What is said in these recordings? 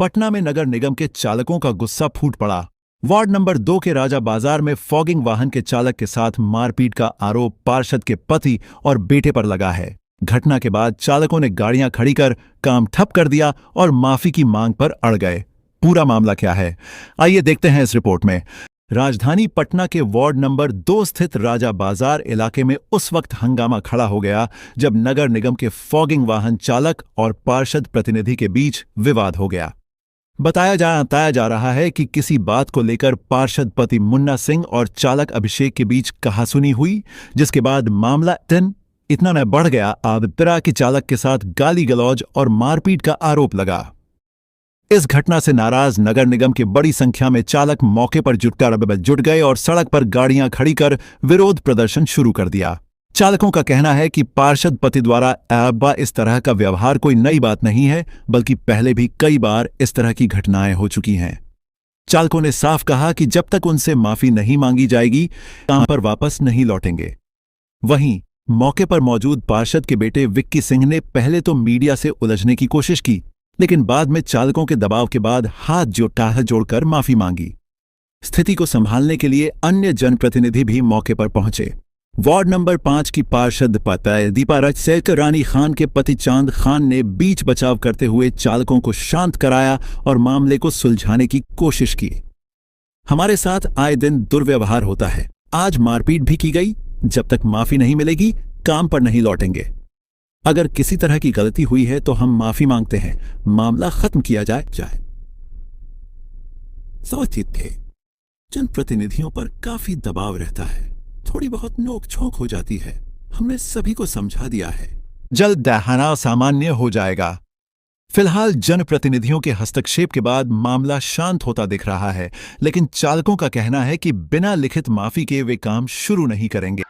पटना में नगर निगम के चालकों का गुस्सा फूट पड़ा। वार्ड नंबर 2 के राजा बाजार में फॉगिंग वाहन के चालक के साथ मारपीट का आरोप पार्षद के पति और बेटे पर लगा है। घटना के बाद चालकों ने गाड़ियां खड़ी कर काम ठप कर दिया और माफी की मांग पर अड़ गए। पूरा मामला क्या है, आइए देखते हैं इस रिपोर्ट में। राजधानी पटना के वार्ड नंबर 2 स्थित राजा बाजार इलाके में उस वक्त हंगामा खड़ा हो गया जब नगर निगम के फॉगिंग वाहन चालक और पार्षद प्रतिनिधि के बीच विवाद हो गया। बताया जा रहा है कि किसी बात को लेकर पार्षद पति मुन्ना सिंह और चालक अभिषेक के बीच कहासुनी हुई, जिसके बाद मामला इतना न बढ़ गया आबितरा की चालक के साथ गाली गलौज और मारपीट का आरोप लगा। इस घटना से नाराज नगर निगम की बड़ी संख्या में चालक मौके पर जुट गए और सड़क पर गाड़ियां खड़ी कर विरोध प्रदर्शन शुरू कर दिया। चालकों का कहना है कि पार्षद पति द्वारा अब्बा इस तरह का व्यवहार कोई नई बात नहीं है, बल्कि पहले भी कई बार इस तरह की घटनाएं हो चुकी हैं। चालकों ने साफ कहा कि जब तक उनसे माफी नहीं मांगी जाएगी, काम पर वापस नहीं लौटेंगे। वहीं मौके पर मौजूद पार्षद के बेटे विक्की सिंह ने पहले तो मीडिया से उलझने की कोशिश की, लेकिन बाद में चालकों के दबाव के बाद हाथ जोड़कर माफी मांगी। स्थिति को संभालने के लिए अन्य जनप्रतिनिधि भी मौके पर पहुंचे। वार्ड नंबर 5 की पार्षद पति दीपा रानी खान के पति चांद खान ने बीच बचाव करते हुए चालकों को शांत कराया और मामले को सुलझाने की कोशिश की। हमारे साथ आए दिन दुर्व्यवहार होता है, आज मारपीट भी की गई। जब तक माफी नहीं मिलेगी, काम पर नहीं लौटेंगे। अगर किसी तरह की गलती हुई है तो हम माफी मांगते हैं, मामला खत्म किया जाए। सोचित थे, जनप्रतिनिधियों पर काफी दबाव रहता है, थोड़ी बहुत नोक-झोंक हो जाती है। हमने सभी को समझा दिया है, जल्द दहाना सामान्य हो जाएगा। फिलहाल जनप्रतिनिधियों के हस्तक्षेप के बाद मामला शांत होता दिख रहा है, लेकिन चालकों का कहना है कि बिना लिखित माफी के वे काम शुरू नहीं करेंगे।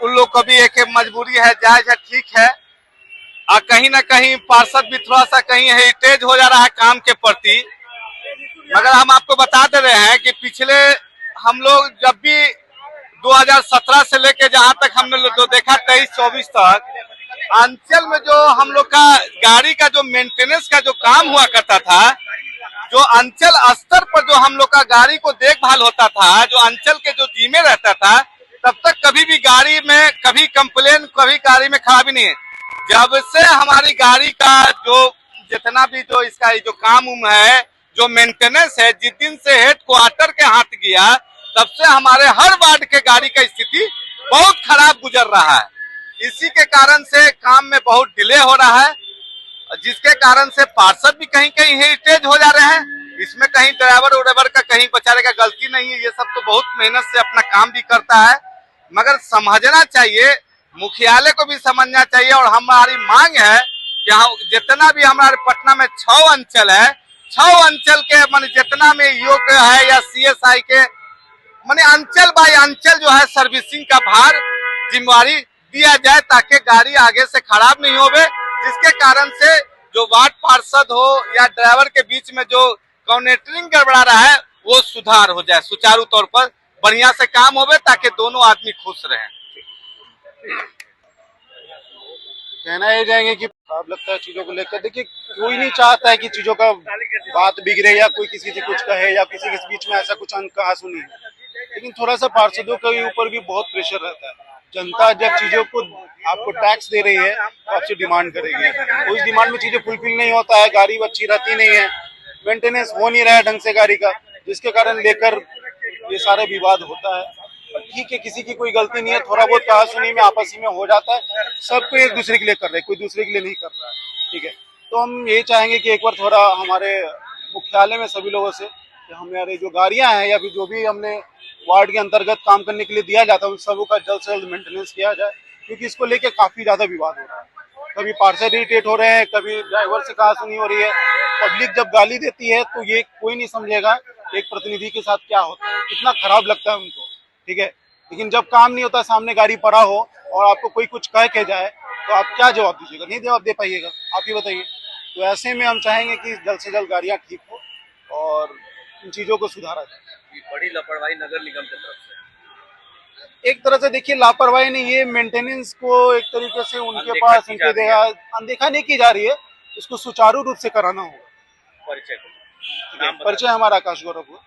उन लोग को भी एक मजबूरी है, जायज है, ठीक है। और कहीं ना कहीं पार्षद भी थोड़ा सा कहीं हेरिटेज हो जा रहा है काम के प्रति। मगर हम आपको बता दे रहे हैं कि पिछले हम लोग जब भी 2017 से लेके जहां तक हमने जो देखा 23-24 तक अंचल में जो हम लोग का गाड़ी का जो मेंटेनेंस का जो काम हुआ करता था, जो अंचल स्तर पर जो हम लोग का गाड़ी को देखभाल होता था, जो अंचल के जो जिम्मे रहता था, तब तक कभी भी गाड़ी में कभी कंप्लेन, कभी गाड़ी में खराबी नहीं है। जब से हमारी गाड़ी का जो जितना भी जो इसका जो काम है, जो मेंटेनेंस है, जिस दिन से हेड क्वार्टर के हाथ गया, तब से हमारे हर वार्ड के गाड़ी का स्थिति बहुत खराब गुजर रहा है। इसी के कारण से काम में बहुत डिले हो रहा है, जिसके कारण से पार्षद भी कहीं कहीं हेरिटेज हो जा रहे हैं। इसमें कहीं ड्राइवर का कहीं बेचारे का गलती नहीं है, ये सब तो बहुत मेहनत से अपना काम भी करता है। मगर समझना चाहिए, मुखियालय को भी समझना चाहिए। और हमारी मांग है कि जितना भी हमारे पटना में 6 अंचल है, 6 अंचल के मान जितना में ईओ के है या सीएसआई के माने अंचल बाय अंचल जो है सर्विसिंग का भार जिम्मेवारी दिया जाए, ताकि गाड़ी आगे से खराब नहीं होवे, जिसके कारण से जो वार्ड पार्षद हो या ड्राइवर के बीच में जो कॉर्डिनेटरिंग गड़बड़ा रहा है वो सुधार हो जाए, सुचारू तौर पर बढ़िया से काम होवे, ताकि दोनों आदमी खुश रहें। कहना ये जाएंगे कि खराब लगता है चीजों को लेकर। देखिए, कोई नहीं चाहता है कि चीजों का बात बिगड़े या कोई किसी से कुछ कहे या किसी के बीच में ऐसा कुछ कहासुनी, लेकिन थोड़ा सा पार्षदों के ऊपर भी बहुत प्रेशर रहता है। जनता जब चीजों को आपको टैक्स दे रही है तो आपसे डिमांड करेगी, उस डिमांड में चीजें फुलफिल नहीं होता है, गाड़ी अच्छी रहती नहीं है, मेंटेनेंस हो नहीं रहा है ढंग से गाड़ी का, जिसके कारण लेकर ये सारे विवाद होता है। ठीक है, किसी की कोई गलती नहीं है, थोड़ा बहुत कहासुनी में आपस में हो जाता है, सबको एक दूसरे के लिए कर रहे हैं, कोई दूसरे के लिए नहीं कर रहा है। ठीक है, तो हम ये चाहेंगे कि एक बार थोड़ा हमारे मुख्यालय में सभी लोगों से कि हमारे जो गाड़ियां हैं या फिर जो भी हमने वार्ड के अंतर्गत काम करने के लिए दिया जाता है, उन सबों का जल्द से जल्द मेंटेनेंस किया जाए, क्योंकि इसको लेके काफी ज्यादा विवाद हो रहा है। कभी पार्षद इरिटेट हो रहे हैं, कभी ड्राइवर से कहासुनी हो रही है। पब्लिक जब गाली देती है तो ये कोई नहीं समझेगा एक प्रतिनिधि के साथ क्या होता है, कितना खराब लगता है उनको। ठीक है, लेकिन जब काम नहीं होता, सामने गाड़ी पड़ा हो और आपको कोई कुछ कह के जाए तो आप क्या जवाब दीजिएगा? नहीं जवाब दे पाइएगा, आप ही बताइए। तो ऐसे में हम चाहेंगे कि जल्द से जल्द गाड़ियां ठीक हो और इन चीजों को सुधारा जाए। ये बड़ी लापरवाही नगर निगम की तरफ से। एक तरह से देखिए लापरवाही नहीं, ये मेंटेनेंस को एक तरीके से उनके अनदेखा पास की उनके जा रही देखा है। अनदेखा नहीं की जा रही है, इसको सुचारू रूप से कराना होगा। परिचय को ठीक है, परिचय हमारा आकाश गौरव हुआ।